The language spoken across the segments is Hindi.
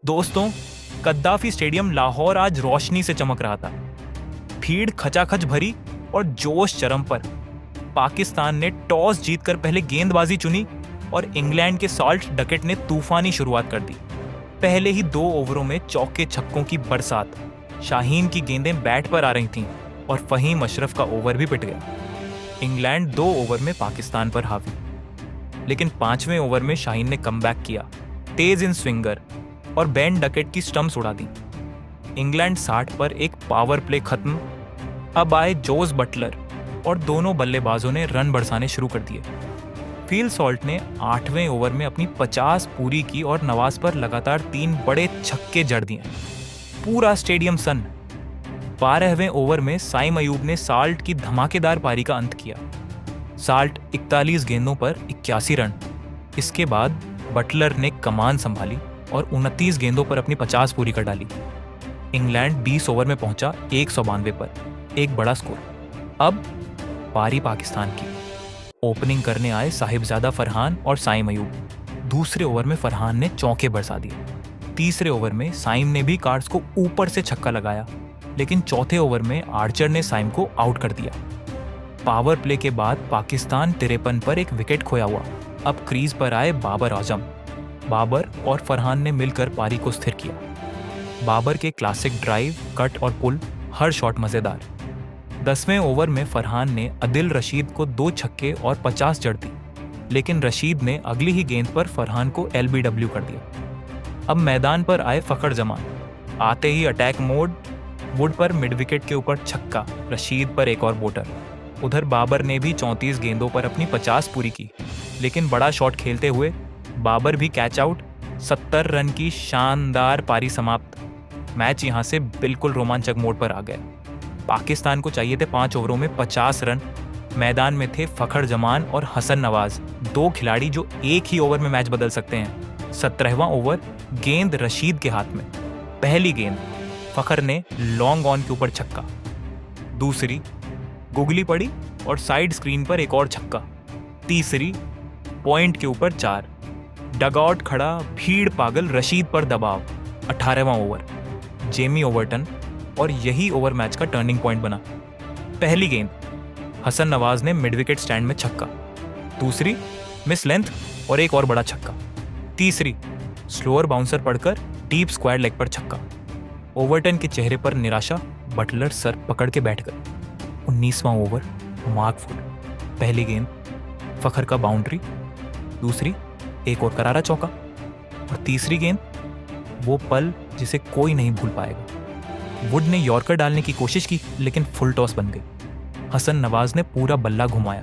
दोस्तों, कद्दाफी स्टेडियम लाहौर आज रोशनी से चमक रहा था। भीड़ खचाखच भरी और जोश चरम पर। पाकिस्तान ने टॉस जीतकर पहले गेंदबाजी चुनी और इंग्लैंड के सॉल्ट डकेट ने तूफानी शुरुआत कर दी। पहले ही 2 ओवरों में चौके छक्कों की बरसात। शाहीन की गेंदें बैट पर आ रही थीं और फहीम अशरफ का ओवर भी पिट गया। इंग्लैंड 2 ओवर में पाकिस्तान पर हावी, लेकिन 5वें ओवर में शाहीन ने कमबैक किया, तेज इन स्विंगर, और बेन डकेट की स्टंप्स उड़ा दी। इंग्लैंड 60 पर एक पावर प्ले खत्म। अब आए जोस बटलर और दोनों बल्लेबाजों ने रन बरसाने शुरू कर दिए। फील सॉल्ट ने 8वें ओवर में अपनी 50 पूरी की और नवाज पर लगातार 3 बड़े छक्के जड़ दिए। पूरा स्टेडियम सन्न। 12वें ओवर में साइम अयूब ने साल्ट की धमाकेदार पारी का अंत किया। साल्ट 41 गेंदों पर 81 रन। इसके बाद बटलर ने कमान संभाली और 29 गेंदों पर अपनी 50 पूरी कर डाली। इंग्लैंड 20 ओवर में पहुंचा 192 पर, एक बड़ा स्कोर। अब पारी पाकिस्तान की। ओपनिंग करने आए साहिबजादा फरहान और साइम अयूब। दूसरे ओवर में फरहान ने चौके बरसा दिए। तीसरे ओवर में साइम ने भी कार्ड्स को ऊपर से छक्का लगाया, लेकिन चौथे ओवर में आर्चर ने साइम को आउट कर दिया। पावर प्ले के बाद पाकिस्तान 53 पर एक विकेट खोया हुआ। अब क्रीज पर आए बाबर आजम। बाबर और फरहान ने मिलकर पारी को स्थिर किया। बाबर के क्लासिक ड्राइव, कट और पुल, हर शॉट मजेदार। 10वें ओवर में फरहान ने अदिल रशीद को 2 छक्के और 50 जड़ दी, लेकिन रशीद ने अगली ही गेंद पर फरहान को LBW कर दिया। अब मैदान पर आए फखर जमान। आते ही अटैक मोड। वुड पर मिड विकेट के ऊपर छक्का, रशीद पर एक और बोटर। उधर बाबर ने भी 34 गेंदों पर अपनी 50 पूरी की, लेकिन बड़ा शॉट खेलते हुए बाबर भी कैच आउट। 70 रन की शानदार पारी समाप्त। मैच यहां से बिल्कुल रोमांचक मोड पर आ गया। पाकिस्तान को चाहिए थे 5 ओवरों में 50 रन। मैदान में थे फखर जमान और हसन नवाज, 2 खिलाड़ी जो एक ही ओवर में मैच बदल सकते हैं। 17वां ओवर, गेंद रशीद के हाथ में। पहली गेंद, फखर ने लॉन्ग ऑन के ऊपर छक्का। दूसरी, गुगली पड़ी और साइड स्क्रीन पर एक और छक्का। तीसरी, पॉइंट के ऊपर 4। डगआउट खड़ा, भीड़ पागल, रशीद पर दबाव। 18वां ओवर, जेमी ओवरटन, और यही ओवर मैच का टर्निंग पॉइंट बना। पहली गेंद, हसन नवाज ने मिड विकेट स्टैंड में छक्का। दूसरी, मिस लेंथ और एक और बड़ा छक्का। तीसरी, स्लोअर बाउंसर पड़कर डीप स्क्वायर लेग पर छक्का। ओवरटन के चेहरे पर निराशा, बटलर सर पकड़ के बैठ गए। 19वां ओवर, मार्क वुड। पहली गेंद, फखर का बाउंड्री। दूसरी, एक और करारा चौका। और तीसरी गेंद, वो पल जिसे कोई नहीं भूल पाएगा। वुड ने यॉर्कर डालने की कोशिश की, लेकिन फुल टॉस बन गई। हसन नवाज ने पूरा बल्ला घुमाया,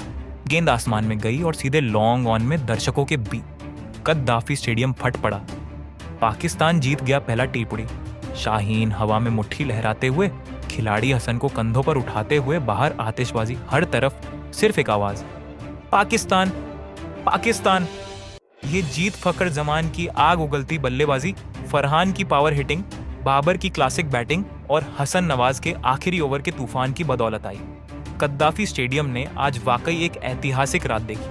गेंद आसमान में गई और सीधे लॉन्ग ऑन में दर्शकों के बीच। कद्दाफी स्टेडियम फट पड़ा। पाकिस्तान जीत गया पहला टी20। शाहीन हवा में मुट्ठी लहराते हुए, खिलाड़ी हसन को कंधों पर उठाते हुए बाहर आतिशबाजी, हर तरफ सिर्फ एक आवाज, पाकिस्तान, पाकिस्तान। ये जीत फखर जमान की आग उगलती बल्लेबाजी, फरहान की पावर हिटिंग, बाबर की क्लासिक बैटिंग और हसन नवाज के आखिरी ओवर के तूफान की बदौलत आई। कद्दाफी स्टेडियम ने आज वाकई एक ऐतिहासिक रात देखी।